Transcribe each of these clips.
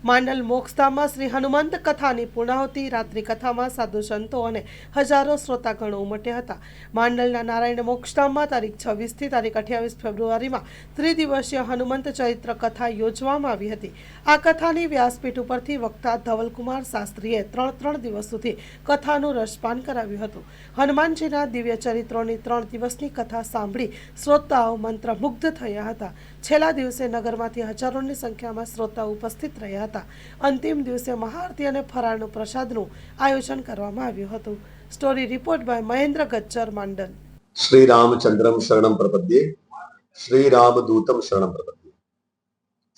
માંડલ મોક્ષધામમાં શ્રી હનુમંત કથાની પૂર્ણાહુતિ રાત્રિ કથામાં સાધુ સંતો અને હજારો શ્રોતાગણો ઉમટ્યા હતા. માંડલના નારાયણ મોક્ષધામમાં તારીખ 26 થી તારીખ 28 ફેબ્રુઆરીમાં ત્રિદિવસીય હનુમંત ચરિત્ર કથા યોજવામાં આવી હતી. આ કથાની વ્યાસપીઠ ઉપરથી વક્તા ધવલકુમાર શાસ્ત્રીએ 3 દિવસ સુધી કથાનું રસપાન કરાવ્યું હતું. હનુમાનજીના દિવ્ય ચરિત્રોની 3 દિવસની કથા સાંભળી શ્રોતાઓ મંત્રમુગ્ધ થયા હતા. છેલ્લા દિવસે નગરમાંથી હજારોની સંખ્યામાં શ્રોતાઓ ઉપસ્થિત રહ્યા હતા. અંતિમ દિવસે મહાઆરતી અને ફરાળનું પ્રસાદનું આયોજન કરવામાં આવ્યું હતું. Story report by Mahendra Gajjar, Mandal. Shri રામચંદ્રમ શરણમ પ્રપદ્યે, શ્રી રામદૂતમ શરણમ પ્રપદ્યે.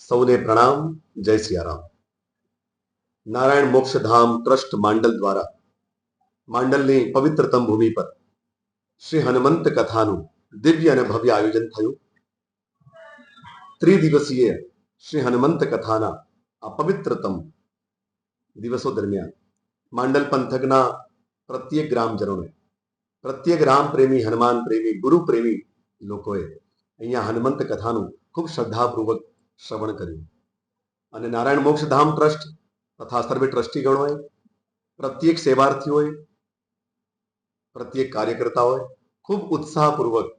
સૌને પ્રણામ. જય સિયારામ. નારાયણ મોક્ષધામ ટ્રસ્ટ માંડલ દ્વારા માંડલની પવિત્રતમ ભૂમિ પર શ્રી હનુમંત કથાનું દિવ્ય અને ભવ્ય આયોજન થયું. ત્રિદિવસીય શ્રી હનુમંત કથાના આ પવિત્રતમ દિવસો દરમિયાન માંડલ પંથકના પ્રત્યેક ગ્રામજનોને, પ્રત્યેક રામ પ્રેમી, હનુમાન પ્રેમી, ગુરુ પ્રેમી લોકોએ અહીંયા હનુમંત કથાનું ખૂબ શ્રદ્ધાપૂર્વક શ્રવણ કર્યું. અને નારાયણ મોક્ષધામ ટ્રસ્ટ તથા સર્વે ટ્રસ્ટીગણોએ, પ્રત્યેક સેવાર્થીઓએ, પ્રત્યેક કાર્યકર્તાઓએ ખૂબ ઉત્સાહપૂર્વક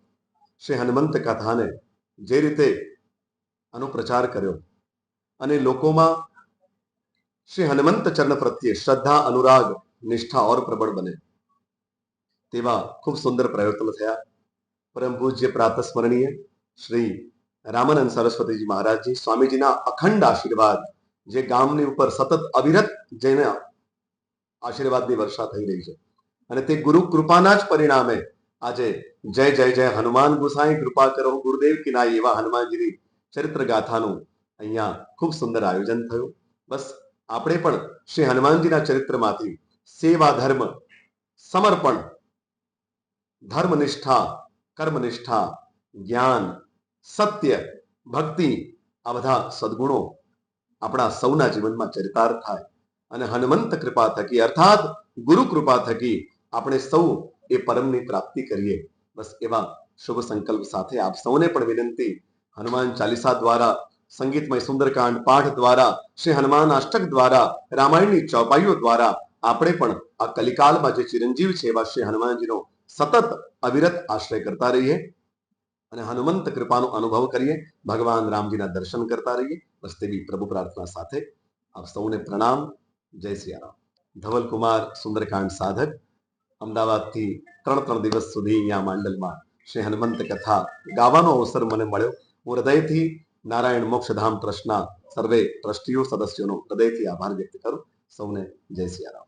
શ્રી હનુમંત કથાને જે રીતે આનો પ્રચાર કર્યો અને લોકોમાં શ્રી હનુમંત ચરણ પ્રત્યે શ્રદ્ધા, અનુરાગ, નિષ્ઠા ઓર પ્રબળ બને તેવા ખૂબ સુંદર પ્રયત્નો થયા. પરમ પૂજ્ય પ્રાતસ્મરણીય શ્રી રામાનંદ સરસ્વતીજી મહારાજજી સ્વામીજીના અખંડ આશીર્વાદ જે ગામની ઉપર સતત અવિરત જેના આશીર્વાદની વર્ષા થઈ રહી છે અને તે ગુરુ કૃપાના જ પરિણામે આજે જય જય જય હનુમાન ગુસાઈ કૃપા કરો ગુરુદેવ કિનાઈ એવા હનુમાનજીની ચરિત્ર ગાથાનું અહીંયા ખૂબ સુંદર આયોજન થયું. બસ આપણે પણ શ્રી હનુમાનજીના ચરિત્રમાંથી સેવા, ધર્મ, સમર્પણ, ધર્મનિષ્ઠા, કર્મનિષ્ઠા, જ્ઞાન, સત્ય, ભક્તિ આ બધા સદગુણો આપણા સૌના જીવનમાં ચરિતાર્થ થાય અને હનુમંત કૃપા થકી અર્થાત ગુરુ કૃપા થકી આપણે સૌ એ પરમની પ્રાપ્તિ કરીએ. બસ એવા શુભ સંકલ્પ સાથે આપ સૌને પણ વિનંતી, હનુમાન ચાલીસા દ્વારા, સંગીતમય સુંદરકાંડ પાઠ દ્વારા, શ્રી હનુમાન અષ્ટક દ્વારા, રામાયણની ચોપાઈઓ દ્વારા આપણે પણ આ કલિકાલમાં જે ચિરંજીવ છે એવા શ્રી હનુમાનજીનો સતત અવિરત આશ્રય કરતા રહીએ અને હનુમંત કૃપાનો અનુભવ કરીએ, ભગવાન રામજીના દર્શન કરતા રહીએ. બસ તેવી પ્રભુ પ્રાર્થના સાથે આપ સૌને પ્રણામ. જય સિયારામ. ધવલકુમાર, સુંદરકાંડ સાધક, અમદાવાદથી 3 દિવસ સુધી અહીંયા માંડલમાં શ્રી હનુમંત કથા ગાવાનો અવસર મને મળ્યો. હું હૃદયથી નારાયણ મોક્ષધામ ટ્રસ્ટના સર્વે ટ્રસ્ટીઓ, સદસ્યોનો હૃદયથી આભાર વ્યક્ત કરું. સૌને જય સિયારામ.